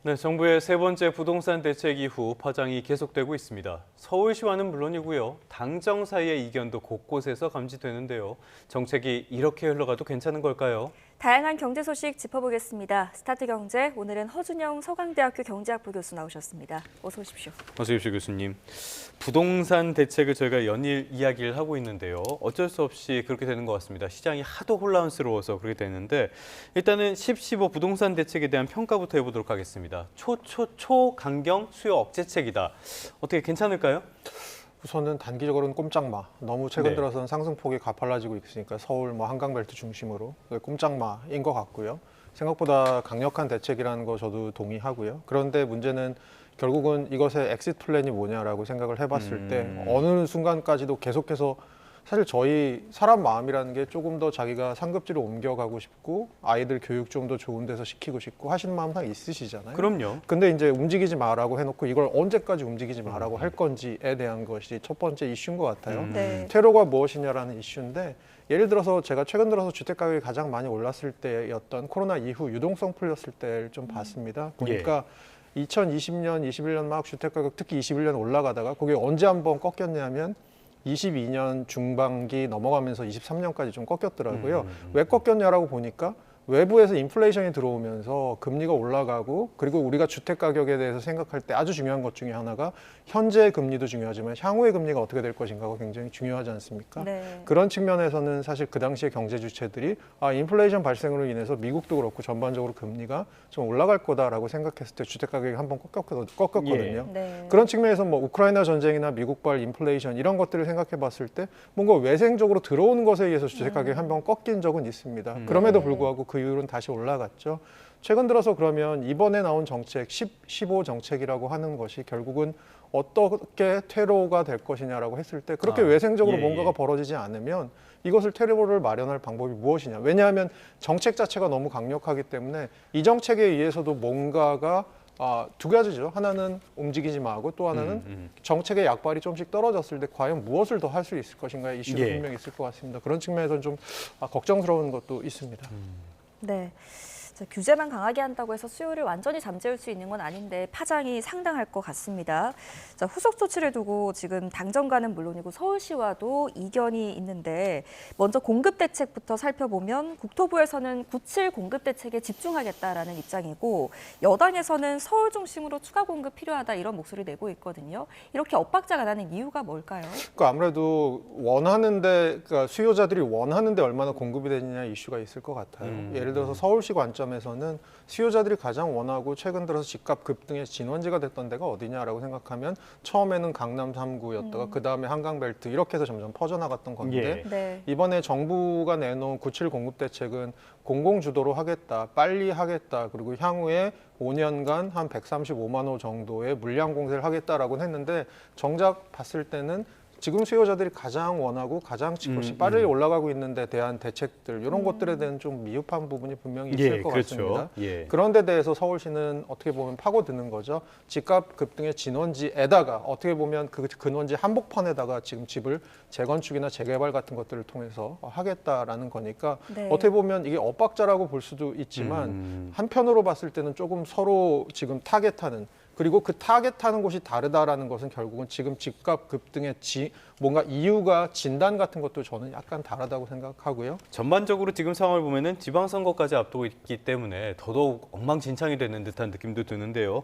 네, 정부의 세 번째 부동산 대책 이후 파장이 계속되고 있습니다. 서울시와는 물론이고요. 당정 사이의 이견도 곳곳에서 감지되는데요. 정책이 이렇게 흘러가도 괜찮은 걸까요? 다양한 경제 소식 짚어보겠습니다. 스타트 경제, 오늘은 허준영 서강대학교 경제학부 교수 나오셨습니다. 어서 오십시오. 어서 오십시오, 교수님. 부동산 대책을 저희가 연일 이야기를 하고 있는데요. 어쩔 수 없이 그렇게 되는 것 같습니다. 시장이 하도 혼란스러워서 그렇게 되는데 일단은 10.15 부동산 대책에 대한 평가부터 해보도록 하겠습니다. 초강경 수요 억제책이다. 어떻게 괜찮을까요? 우선은 단기적으로는 꼼짝마. 너무 최근 네. 들어서는 상승폭이 가팔라지고 있으니까 서울 한강벨트 중심으로 꼼짝마인 것 같고요. 생각보다 강력한 대책이라는 거 저도 동의하고요. 그런데 문제는 결국은 이것의 엑시트 플랜이 뭐냐라고 생각을 해봤을 때 어느 순간까지도 계속해서 사실 저희 사람 마음이라는 게 조금 더 자기가 상급지로 옮겨가고 싶고 아이들 교육 좀 더 좋은 데서 시키고 싶고 하시는 마음 다 있으시잖아요. 그럼요. 근데 이제 움직이지 마라고 해놓고 이걸 언제까지 움직이지 마라고 할 건지에 대한 것이 첫 번째 이슈인 것 같아요. 네. 테러가 무엇이냐라는 이슈인데 예를 들어서 제가 최근 들어서 주택 가격이 가장 많이 올랐을 때였던 코로나 이후 유동성 풀렸을 때를 좀 봤습니다. 보니까 2020년, 21년 막 주택 가격 특히 21년 올라가다가 그게 언제 한번 꺾였냐면 22년 중반기 넘어가면서 23년까지 좀 꺾였더라고요. 왜 꺾였냐라고 보니까 외부에서 인플레이션이 들어오면서 금리가 올라가고 그리고 우리가 주택 가격에 대해서 생각할 때 아주 중요한 것 중에 하나가 현재 금리도 중요하지만 향후의 금리가 어떻게 될 것인가가 굉장히 중요하지 않습니까? 네. 그런 측면에서는 사실 그 당시에 경제 주체들이 인플레이션 발생으로 인해서 미국도 그렇고 전반적으로 금리가 좀 올라갈 거다라고 생각했을 때 주택 가격이 한번 꺾였거든요. 네. 그런 측면에서 뭐 우크라이나 전쟁이나 미국발 인플레이션 이런 것들을 생각해 봤을 때 뭔가 외생적으로 들어오는 것에 의해서 주택 가격이 한번 꺾인 적은 있습니다. 그럼에도 불구하고 그 이후로는 다시 올라갔죠. 최근 들어서 그러면 이번에 나온 정책 15 정책이라고 하는 것이 결국은 어떻게 퇴로가 될 것이냐라고 했을 때 그렇게 외생적으로 뭔가가 벌어지지 않으면 이것을 퇴로를 마련할 방법이 무엇이냐. 왜냐하면 정책 자체가 너무 강력하기 때문에 이 정책에 의해서도 뭔가가 두 가지죠. 하나는 움직이지 마고 또 하나는 정책의 약발이 조금씩 떨어졌을 때 과연 무엇을 더 할 수 있을 것인가의 이슈가 분명히 있을 것 같습니다. 그런 측면에서는 좀 걱정스러운 것도 있습니다. 네. 자, 규제만 강하게 한다고 해서 수요를 완전히 잠재울 수 있는 건 아닌데 파장이 상당할 것 같습니다. 자, 후속 조치를 두고 지금 당정과는 물론이고 서울시와도 이견이 있는데 먼저 공급 대책부터 살펴보면 국토부에서는 9.7 공급 대책에 집중하겠다라는 입장이고 여당에서는 서울 중심으로 추가 공급 필요하다 이런 목소리 내고 있거든요. 이렇게 엇박자가 나는 이유가 뭘까요? 그러니까 아무래도 그러니까 수요자들이 원하는데 얼마나 공급이 되느냐 이슈가 있을 것 같아요. 예를 들어서 서울시 관점에서는 수요자들이 가장 원하고 최근 들어서 집값 급등의 진원지가 됐던 데가 어디냐라고 생각하면 처음에는 강남 3구였다가 그 다음에 한강벨트 이렇게 해서 점점 퍼져나갔던 건데 네. 이번에 정부가 내놓은 9.7 공급 대책은 공공주도로 하겠다, 빨리 하겠다, 그리고 향후에 5년간 한 135만 호 정도의 물량 공세를 하겠다라고 했는데 정작 봤을 때는 지금 수요자들이 가장 원하고 가장 빨리 올라가고 있는 데 대한 대책들 이런 것들에 대한 좀 미흡한 부분이 분명히 있을 것 같습니다. 그런 데 대해서 서울시는 어떻게 보면 파고드는 거죠. 집값 급등의 진원지에다가 어떻게 보면 그 근원지 한복판에다가 지금 집을 재건축이나 재개발 같은 것들을 통해서 하겠다라는 거니까 네. 어떻게 보면 이게 엇박자라고 볼 수도 있지만 한편으로 봤을 때는 조금 서로 지금 타겟하는 그리고 그 타겟하는 곳이 다르다라는 것은 결국은 지금 집값 급등의 뭔가 이유가 진단 같은 것도 저는 약간 다르다고 생각하고요. 전반적으로 지금 상황을 보면은 지방선거까지 앞두고 있기 때문에 더더욱 엉망진창이 되는 듯한 느낌도 드는데요.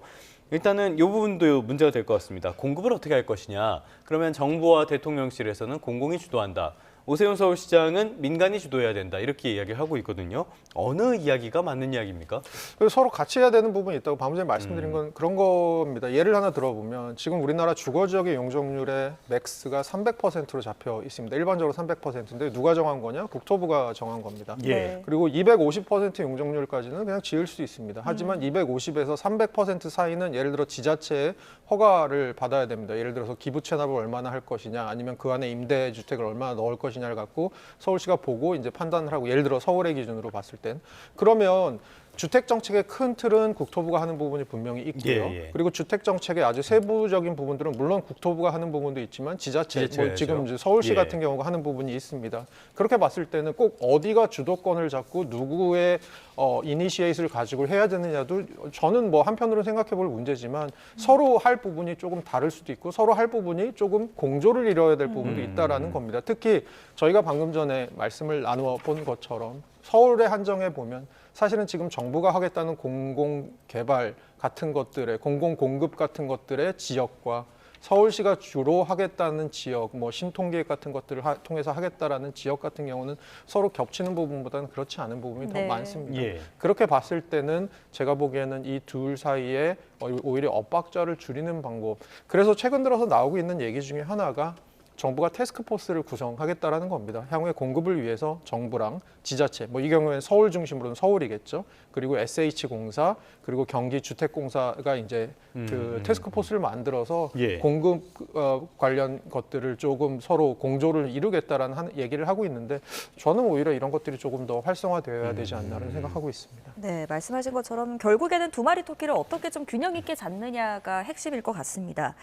일단은 이 부분도 문제가 될 것 같습니다. 공급을 어떻게 할 것이냐. 그러면 정부와 대통령실에서는 공공이 주도한다. 오세훈 서울시장은 민간이 주도해야 된다. 이렇게 이야기를 하고 있거든요. 어느 이야기가 맞는 이야기입니까? 그래서 서로 같이 해야 되는 부분이 있다고 방금 전에 말씀드린 건 그런 겁니다. 예를 하나 들어보면 지금 우리나라 주거지역의 용적률의 맥스가 300%로 잡혀 있습니다. 일반적으로 300%인데 누가 정한 거냐? 국토부가 정한 겁니다. 네. 그리고 250% 용적률까지는 그냥 지을 수 있습니다. 하지만 250에서 300% 사이는 예를 들어 지자체의 허가를 받아야 됩니다. 예를 들어서 기부 체납을 얼마나 할 것이냐 아니면 그 안에 임대주택을 얼마나 넣을 것이냐를 갖고 서울시가 보고 이제 판단을 하고 예를 들어 서울의 기준으로 봤을 땐 그러면 주택 정책의 큰 틀은 국토부가 하는 부분이 분명히 있고요. 예, 예. 그리고 주택 정책의 아주 세부적인 부분들은 물론 국토부가 하는 부분도 있지만 지자체, 지자체죠. 지금 이제 서울시 예. 같은 경우가 하는 부분이 있습니다. 그렇게 봤을 때는 꼭 어디가 주도권을 잡고 누구의 이니시에이트를 가지고 해야 되느냐도 저는 뭐 한편으로 생각해 볼 문제지만 서로 할 부분이 조금 다를 수도 있고 서로 할 부분이 조금 공조를 이뤄야 될 부분도 있다라는 겁니다. 특히 저희가 방금 전에 말씀을 나누어 본 것처럼 서울에 한정해 보면 사실은 지금 정부가 하겠다는 공공 개발 같은 것들의 공공 공급 같은 것들의 지역과 서울시가 주로 하겠다는 지역, 뭐 신통계획 같은 것들을 통해서 하겠다라는 지역 같은 경우는 서로 겹치는 부분보다는 그렇지 않은 부분이 네. 더 많습니다. 예. 그렇게 봤을 때는 제가 보기에는 이 둘 사이에 오히려 엇박자를 줄이는 방법. 그래서 최근 들어서 나오고 있는 얘기 중에 하나가 정부가 태스크포스를 구성하겠다라는 겁니다. 향후에 공급을 위해서 정부랑 지자체, 뭐 이 경우에는 서울 중심으로는 서울이겠죠. 그리고 SH공사, 그리고 경기주택공사가 이제 그 태스크포스를 만들어서 예. 공급 관련 것들을 조금 서로 공조를 이루겠다라는 얘기를 하고 있는데 저는 오히려 이런 것들이 조금 더 활성화되어야 되지 않나라는 생각하고 있습니다. 네, 말씀하신 것처럼 결국에는 두 마리 토끼를 어떻게 좀 균형 있게 잡느냐가 핵심일 것 같습니다.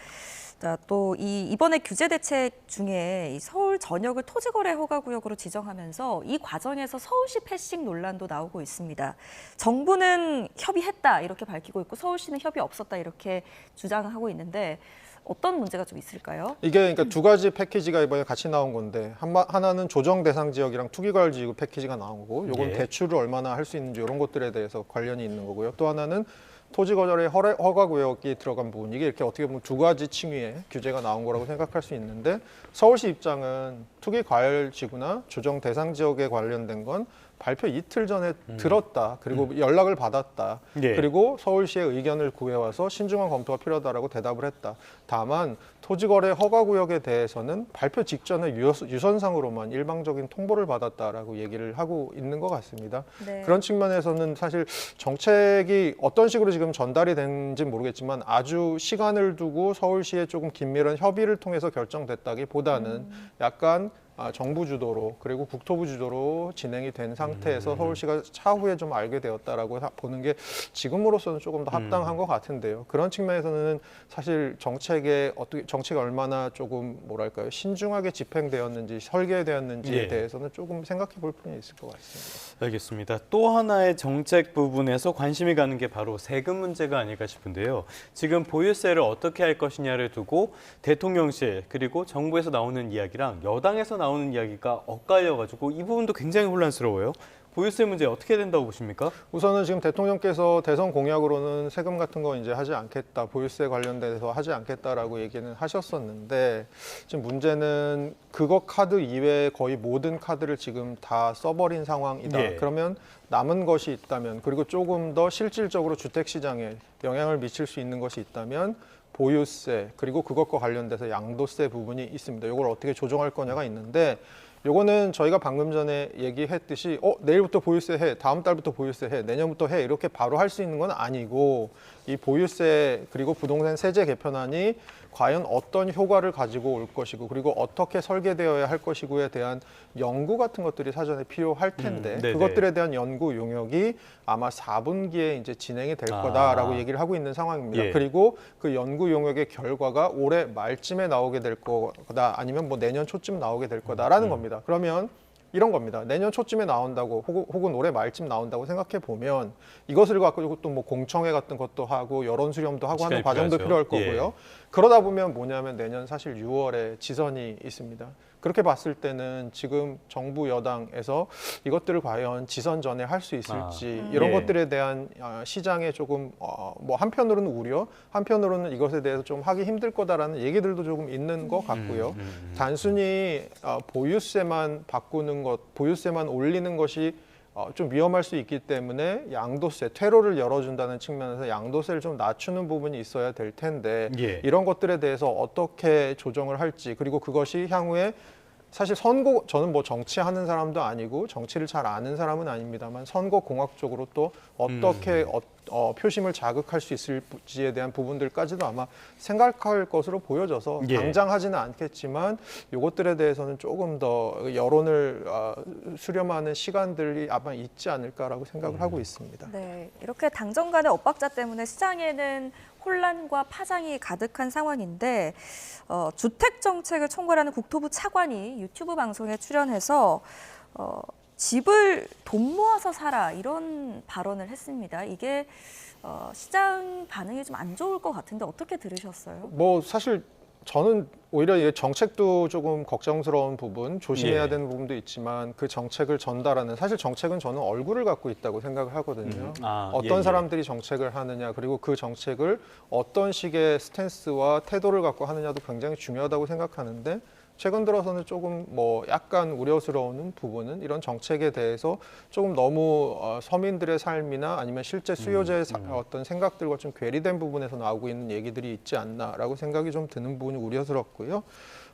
자, 또 이번에 규제 대책 중에 이 서울 전역을 토지거래 허가구역으로 지정하면서 이 과정에서 서울시 패싱 논란도 나오고 있습니다. 정부는 협의했다 이렇게 밝히고 있고 서울시는 협의 없었다 이렇게 주장하고 있는데 어떤 문제가 좀 있을까요? 이게 그러니까 두 가지 패키지가 이번에 같이 나온 건데 하나는 조정 대상 지역이랑 투기과열 지구 패키지가 나온 거고 요건 예. 대출을 얼마나 할 수 있는지 이런 것들에 대해서 관련이 있는 거고요. 또 하나는 토지 거절의 허가 구역이 들어간 부분 이게 이렇게 어떻게 보면 두 가지 층위의 규제가 나온 거라고 생각할 수 있는데 서울시 입장은 투기 과열 지구나 조정 대상 지역에 관련된 건 발표 이틀 전에 들었다. 그리고 연락을 받았다. 예. 그리고 서울시의 의견을 구해와서 신중한 검토가 필요하다라고 대답을 했다. 다만 토지거래 허가구역에 대해서는 발표 직전에 유선상으로만 일방적인 통보를 받았다라고 얘기를 하고 있는 것 같습니다. 네. 그런 측면에서는 사실 정책이 어떤 식으로 지금 전달이 되는지 모르겠지만 아주 시간을 두고 서울시에 조금 긴밀한 협의를 통해서 결정됐다기보다는 약간 정부 주도로 그리고 국토부 주도로 진행이 된 상태에서 서울시가 차후에 좀 알게 되었다라고 보는 게 지금으로서는 조금 더 합당한 것 같은데요. 그런 측면에서는 사실 정책이 얼마나 조금 뭐랄까요 신중하게 집행되었는지 설계되었는지에 예. 대해서는 조금 생각해 볼 필요는 있을 것 같습니다. 알겠습니다. 또 하나의 정책 부분에서 관심이 가는 게 바로 세금 문제가 아닐까 싶은데요. 지금 보유세를 어떻게 할 것이냐를 두고 대통령실 그리고 정부에서 나오는 이야기랑 여당에서 나오는 이야기가 엇갈려가지고 이 부분도 굉장히 혼란스러워요. 보유세 문제 어떻게 된다고 보십니까? 우선은 지금 대통령께서 대선 공약으로는 세금 같은 거 이제 하지 않겠다, 보유세 관련돼서 하지 않겠다라고 얘기는 하셨었는데 지금 문제는 그거 카드 이외에 거의 모든 카드를 지금 다 써버린 상황이다. 예. 그러면 남은 것이 있다면 그리고 조금 더 실질적으로 주택 시장에 영향을 미칠 수 있는 것이 있다면 보유세 그리고 그것과 관련돼서 양도세 부분이 있습니다. 이걸 어떻게 조정할 거냐가 있는데 요거는 저희가 방금 전에 얘기했듯이 내일부터 보유세 해, 다음 달부터 보유세 해, 내년부터 해 이렇게 바로 할 수 있는 건 아니고 이 보유세 그리고 부동산 세제 개편안이 과연 어떤 효과를 가지고 올 것이고 그리고 어떻게 설계되어야 할 것이고에 대한 연구 같은 것들이 사전에 필요할 텐데 네네. 그것들에 대한 연구 용역이 아마 4분기에 이제 진행이 될 거다라고 얘기를 하고 있는 상황입니다. 예. 그리고 그 연구 용역의 결과가 올해 말쯤에 나오게 될 거다 아니면 뭐 내년 초쯤 나오게 될 거다라는 겁니다. 그러면 이런 겁니다. 내년 초쯤에 나온다고 혹은 올해 말쯤 나온다고 생각해 보면 이것을 갖고 또 뭐 공청회 같은 것도 하고 여론 수렴도 하고 하는 시간이 과정도 필요하죠. 필요할 거고요. 그러다 보면 뭐냐면 내년 사실 6월에 지선이 있습니다. 그렇게 봤을 때는 지금 정부 여당에서 이것들을 과연 지선 전에 할 수 있을지 이런 예. 것들에 대한 시장에 조금 뭐 한편으로는 우려, 한편으로는 이것에 대해서 좀 하기 힘들 거다라는 얘기들도 조금 있는 것 같고요. 단순히 보유세만 바꾸는 것, 보유세만 올리는 것이 좀 위험할 수 있기 때문에 양도세, 퇴로를 열어준다는 측면에서 양도세를 좀 낮추는 부분이 있어야 될 텐데 예. 이런 것들에 대해서 어떻게 조정을 할지 그리고 그것이 향후에 사실 저는 뭐 정치하는 사람도 아니고 정치를 잘 아는 사람은 아닙니다만 선거 공학적으로 또 어떻게 표심을 자극할 수 있을지에 대한 부분들까지도 아마 생각할 것으로 보여져서 예. 당장 하지는 않겠지만 이것들에 대해서는 조금 더 여론을 수렴하는 시간들이 아마 있지 않을까라고 생각을 하고 있습니다. 네, 이렇게 당정 간의 엇박자 때문에 시장에는 혼란과 파장이 가득한 상황인데 주택 정책을 총괄하는 국토부 차관이 유튜브 방송에 출연해서 집을 돈 모아서 사라 이런 발언을 했습니다. 이게 시장 반응이 좀 안 좋을 것 같은데 어떻게 들으셨어요? 뭐 사실 저는 오히려 이게 정책도 조금 걱정스러운 부분, 조심해야 예. 되는 부분도 있지만 그 정책을 전달하는 사실 정책은 저는 얼굴을 갖고 있다고 생각을 하거든요. 어떤 예. 사람들이 정책을 하느냐 그리고 그 정책을 어떤 식의 스탠스와 태도를 갖고 하느냐도 굉장히 중요하다고 생각하는데 최근 들어서는 조금 뭐 약간 우려스러운 부분은 이런 정책에 대해서 조금 너무 서민들의 삶이나 아니면 실제 수요자의 어떤 생각들과 좀 괴리된 부분에서 나오고 있는 얘기들이 있지 않나라고 생각이 좀 드는 부분이 우려스럽고요.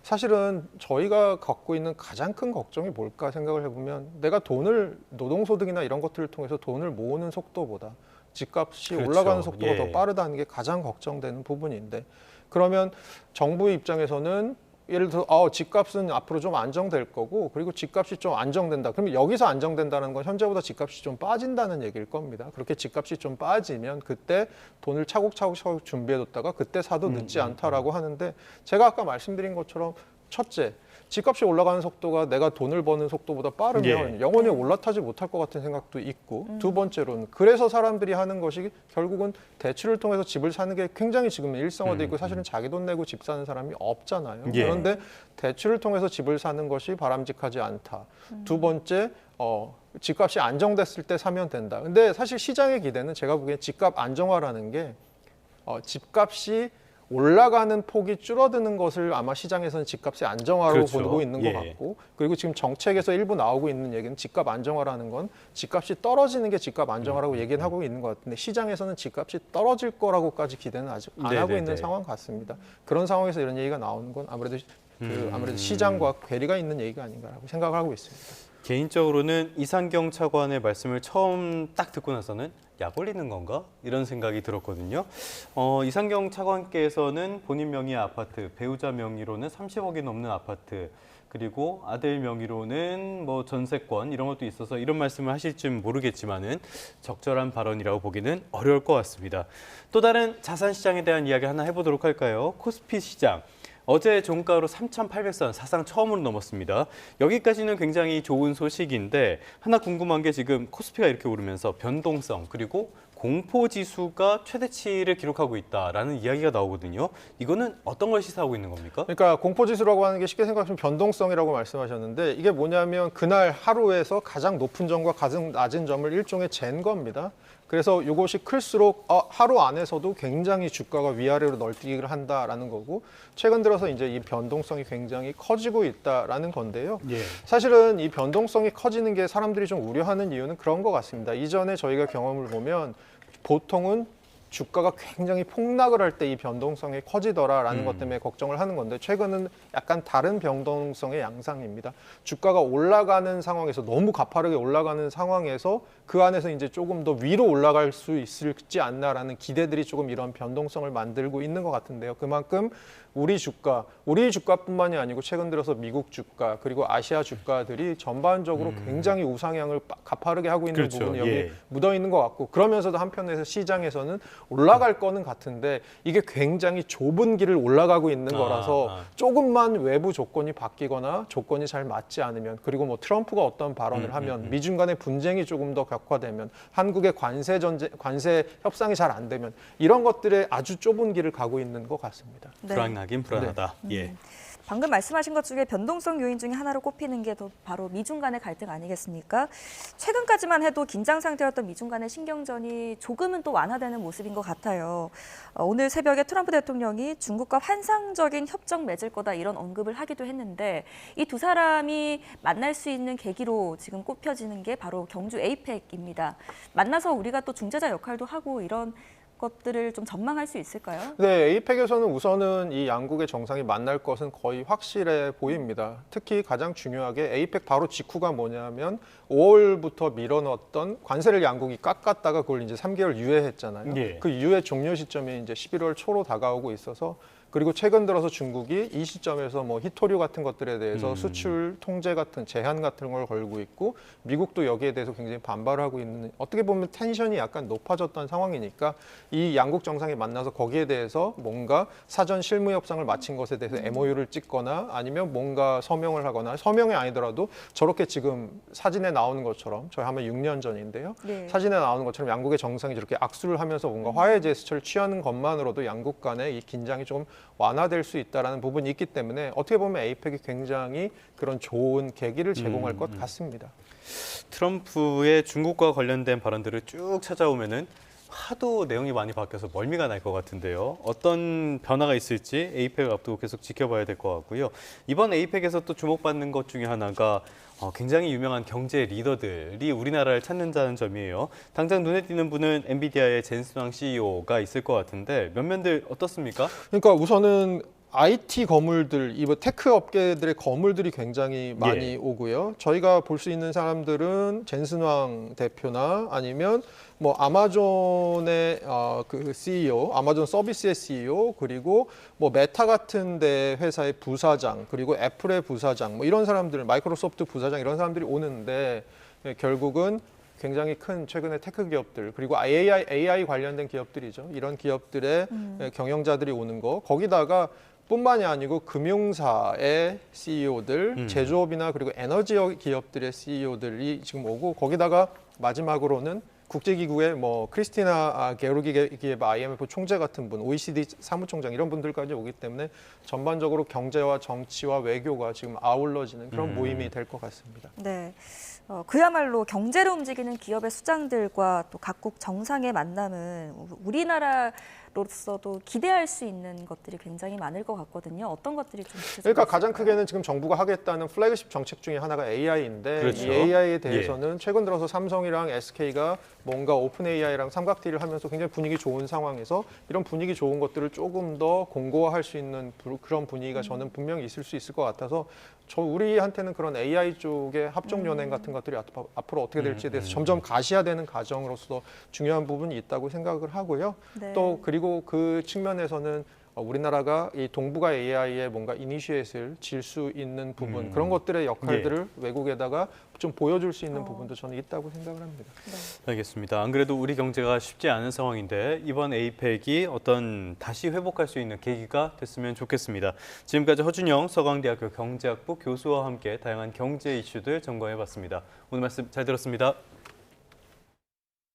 사실은 저희가 갖고 있는 가장 큰 걱정이 뭘까 생각을 해보면 내가 돈을 노동소득이나 이런 것들을 통해서 돈을 모으는 속도보다 집값이 그렇죠. 올라가는 속도가 예. 더 빠르다는 게 가장 걱정되는 부분인데 그러면 정부 입장에서는 예를 들어 집값은 앞으로 좀 안정될 거고 그리고 집값이 좀 안정된다. 그러면 여기서 안정된다는 건 현재보다 집값이 좀 빠진다는 얘기일 겁니다. 그렇게 집값이 좀 빠지면 그때 돈을 차곡차곡 준비해뒀다가 그때 사도 늦지 않다라고 하는데 제가 아까 말씀드린 것처럼 첫째, 집값이 올라가는 속도가 내가 돈을 버는 속도보다 빠르면 예. 영원히 올라타지 못할 것 같은 생각도 있고 두 번째로는 그래서 사람들이 하는 것이 결국은 대출을 통해서 집을 사는 게 굉장히 지금 일상화돼 있고 사실은 자기 돈 내고 집 사는 사람이 없잖아요. 예. 그런데 대출을 통해서 집을 사는 것이 바람직하지 않다. 두 번째, 집값이 안정됐을 때 사면 된다. 근데 사실 시장의 기대는 제가 보기엔 집값 안정화라는 게 집값이 올라가는 폭이 줄어드는 것을 아마 시장에서는 집값의 안정화로 그렇죠. 보고 있는 것 예. 같고 그리고 지금 정책에서 일부 나오고 있는 얘기는 집값 안정화라는 건 집값이 떨어지는 게 집값 안정화라고 얘기는 하고 있는 것 같은데 시장에서는 집값이 떨어질 거라고까지 기대는 아직 안 하고 네네네. 있는 상황 같습니다. 그런 상황에서 이런 얘기가 나오는 건 아무래도 아무래도 시장과 괴리가 있는 얘기가 아닌가라고 생각을 하고 있습니다. 개인적으로는 이상경 차관의 말씀을 처음 딱 듣고 나서는 약 올리는 건가? 이런 생각이 들었거든요. 이상경 차관께서는 본인 명의의 아파트, 배우자 명의로는 30억이 넘는 아파트, 그리고 아들 명의로는 뭐 전세권 이런 것도 있어서 이런 말씀을 하실지는 모르겠지만은 적절한 발언이라고 보기는 어려울 것 같습니다. 또 다른 자산 시장에 대한 이야기 하나 해보도록 할까요? 코스피 시장. 어제 종가로 3,800선 사상 처음으로 넘었습니다. 여기까지는 굉장히 좋은 소식인데 하나 궁금한 게 지금 코스피가 이렇게 오르면서 변동성 그리고 공포지수가 최대치를 기록하고 있다라는 이야기가 나오거든요. 이거는 어떤 걸 시사하고 있는 겁니까? 그러니까 공포지수라고 하는 게 쉽게 생각하면 변동성이라고 말씀하셨는데 이게 뭐냐면 그날 하루에서 가장 높은 점과 가장 낮은 점을 일종의 잰 겁니다. 그래서 이것이 클수록 하루 안에서도 굉장히 주가가 위아래로 널뛰기를 한다라는 거고 최근 들어서 이제 이 변동성이 굉장히 커지고 있다라는 건데요. 예. 사실은 이 변동성이 커지는 게 사람들이 좀 우려하는 이유는 그런 것 같습니다. 이전에 저희가 경험을 보면 보통은 주가가 굉장히 폭락을 할 때 이 변동성이 커지더라라는 것 때문에 걱정을 하는 건데 최근은 약간 다른 변동성의 양상입니다. 주가가 올라가는 상황에서 너무 가파르게 올라가는 상황에서 그 안에서 이제 조금 더 위로 올라갈 수 있을지 않나라는 기대들이 조금 이런 변동성을 만들고 있는 것 같은데요. 그만큼 우리 주가뿐만이 아니고 최근 들어서 미국 주가 그리고 아시아 주가들이 전반적으로 굉장히 우상향을 가파르게 하고 있는 그렇죠. 부분이 여기 예. 묻어 있는 것 같고 그러면서도 한편에서 시장에서는 올라갈 거는 같은데 이게 굉장히 좁은 길을 올라가고 있는 거라서 조금만 외부 조건이 바뀌거나 조건이 잘 맞지 않으면 그리고 뭐 트럼프가 어떤 발언을 하면 미중 간의 분쟁이 조금 더 격화되면 한국의 관세 협상이 잘 안 되면 이런 것들에 아주 좁은 길을 가고 있는 것 같습니다. 네. 불안하긴 불안하다. 예. 방금 말씀하신 것 중에 변동성 요인 중에 하나로 꼽히는 게 바로 미중 간의 갈등 아니겠습니까? 최근까지만 해도 긴장 상태였던 미중 간의 신경전이 조금은 또 완화되는 모습인 것 같아요. 오늘 새벽에 트럼프 대통령이 중국과 환상적인 협정 맺을 거다 이런 언급을 하기도 했는데 이 두 사람이 만날 수 있는 계기로 지금 꼽혀지는 게 바로 경주 에이펙입니다. 만나서 우리가 또 중재자 역할도 하고 이런 것들을 좀 전망할 수 있을까요? 네, 에이펙에서는 우선은 이 양국의 정상이 만날 것은 거의 확실해 보입니다. 특히 가장 중요하게 에이펙 바로 직후가 뭐냐면 5월부터 밀어넣었던 관세를 양국이 깎았다가 그걸 이제 3개월 유예했잖아요. 예. 그 유예 종료 시점이 이제 11월 초로 다가오고 있어서 그리고 최근 들어서 중국이 이 시점에서 뭐 희토류 같은 것들에 대해서 수출 통제 같은 제한 같은 걸 걸고 있고 미국도 여기에 대해서 굉장히 반발하고 있는 어떻게 보면 텐션이 약간 높아졌던 상황이니까 이 양국 정상이 만나서 거기에 대해서 뭔가 사전 실무 협상을 마친 것에 대해서 MOU를 찍거나 아니면 뭔가 서명을 하거나 서명이 아니더라도 저렇게 지금 사진에 나오는 것처럼 저희 하면 6년 전인데요. 네. 사진에 나오는 것처럼 양국의 정상이 저렇게 악수를 하면서 뭔가 화해 제스처를 취하는 것만으로도 양국 간의 이 긴장이 좀 완화될 수 있다는 부분이 있기 때문에 어떻게 보면 에이펙이 굉장히 그런 좋은 계기를 제공할 것 같습니다. 트럼프의 중국과 관련된 발언들을 쭉 찾아오면은 하도 내용이 많이 바뀌어서 멀미가 날 것 같은데요. 어떤 변화가 있을지 에이펙 앞두고 계속 지켜봐야 될 것 같고요. 이번 에이펙에서 또 주목받는 것 중에 하나가 굉장히 유명한 경제 리더들이 우리나라를 찾는다는 점이에요. 당장 눈에 띄는 분은 엔비디아의 젠슨왕 CEO가 있을 것 같은데 면면들 어떻습니까? 그러니까 우선은 IT 거물들, 이 테크 업계들의 거물들이 굉장히 많이 예. 오고요. 저희가 볼 수 있는 사람들은 젠슨왕 대표나 아니면 뭐 아마존의 그 CEO, 아마존 서비스의 CEO, 그리고 뭐 메타 같은 데 회사의 부사장, 그리고 애플의 부사장, 뭐 이런 사람들, 마이크로소프트 부사장 이런 사람들이 오는데 결국은 굉장히 큰 최근의 테크 기업들 그리고 AI 관련된 기업들이죠. 이런 기업들의 경영자들이 오는 거 거기다가 뿐만이 아니고 금융사의 CEO들, 제조업이나 그리고 에너지 기업들의 CEO들이 지금 오고 거기다가 마지막으로는 국제기구의 뭐 크리스티나 게오르기예바 IMF 총재 같은 분, OECD 사무총장 이런 분들까지 오기 때문에 전반적으로 경제와 정치와 외교가 지금 아울러지는 그런 모임이 될 것 같습니다. 네. 그야말로 경제를 움직이는 기업의 수장들과 또 각국 정상의 만남은 우리나라로서도 기대할 수 있는 것들이 굉장히 많을 것 같거든요. 어떤 것들이 좀 그러니까 가장 크게는 지금 정부가 하겠다는 플래그십 정책 중에 하나가 AI인데 그렇죠. 이 AI에 대해서는 최근 들어서 삼성이랑 SK가 뭔가 오픈 AI랑 삼각티를 하면서 굉장히 분위기 좋은 상황에서 이런 분위기 좋은 것들을 조금 더 공고화할 수 있는 그런 분위기가 저는 분명히 있을 수 있을 것 같아서 우리한테는 그런 AI 쪽의 합종 연행 같은 것들이 앞으로 어떻게 될지에 대해서 점점 가시화되는 과정으로서 중요한 부분이 있다고 생각을 하고요. 네. 또 그리고 그 측면에서는 우리나라가 이 동북아 AI에 뭔가 이니시에이트를 질 수 있는 부분 그런 것들의 역할들을 외국에다가 좀 보여줄 수 있는 부분도 저는 있다고 생각을 합니다. 네. 알겠습니다. 안 그래도 우리 경제가 쉽지 않은 상황인데 이번 에이펙이 어떤 다시 회복할 수 있는 계기가 됐으면 좋겠습니다. 지금까지 허준영 서강대학교 경제학부 교수와 함께 다양한 경제 이슈들 점검해봤습니다. 오늘 말씀 잘 들었습니다.